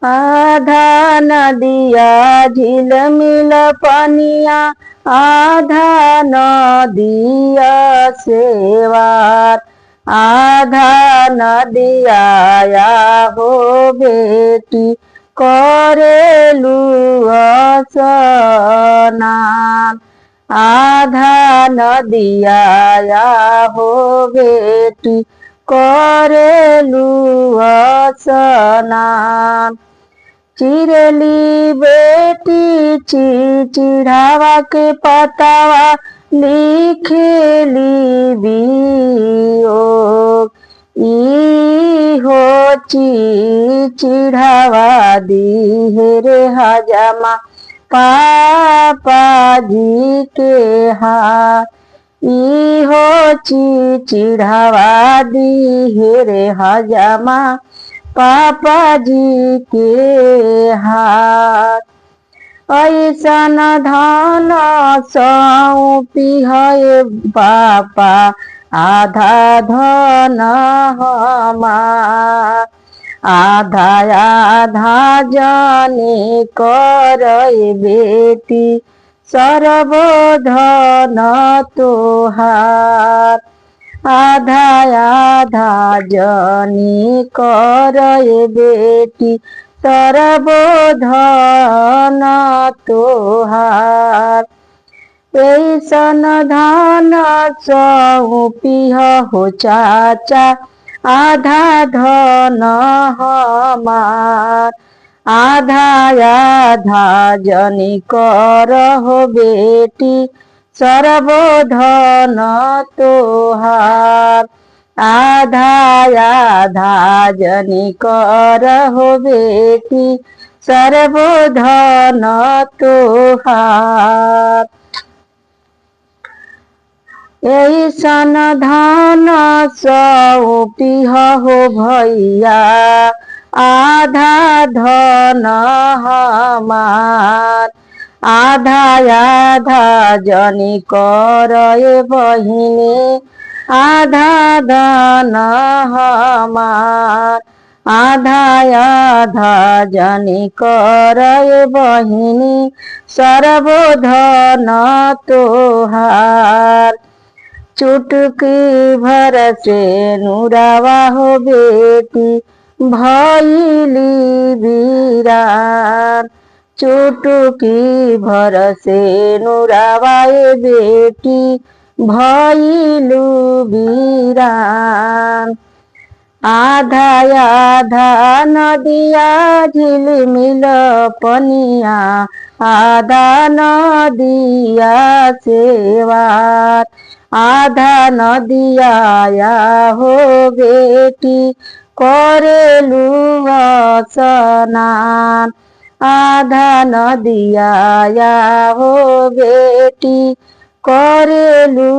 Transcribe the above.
आधा नदिया झिलमिल पनिया, आधा नदिया सेवार, आधा नदिया या हो बेटी करेलू स्नान। आधा नदिया या हो बेटी करेलू स्नान। चिरली बेटी चिढ़ावा के पतावा लिखेली बियोग, ई हो चिढ़ावा दी रे हजामा पापा जी के हाथ, ई हो चिढ़ावा दी रे हजामा पापा जी के हाथ। ऐसन धन सौंपी है पापा, आधा धन हमार, आधा आधा जाने करई बेटी सर्वधन तोहार। आधा आधा जनी करई बेटी सर्वधन तोहार। ऐसन धन सौंपिह हो चाचा, आधा धन हमार, आधा आधा जनी करहो बेटी सर्वधन तोहार। आधा आधा जनी करहो बेटी सर्वधन तोहार। ऐसन धन सौंपिह हो भैया, आधा धन हमार, आधा आधा जनी करए बहिनी, आधा धन हमार, आधा आधा जनी करए बहिनी सर्वधन तोहार। चुटकी भर से नुरावा हो बेटी भइली वीरान, चुटकी भर से नुरावा बेटी भइलू वीरान। आधा आधा नदिया झिलमिल पनिया, आधा नदिया सेवार, आधा नदिया या हो बेटी करेलू स्नान। आधा नदिया या हो बेटी करेलू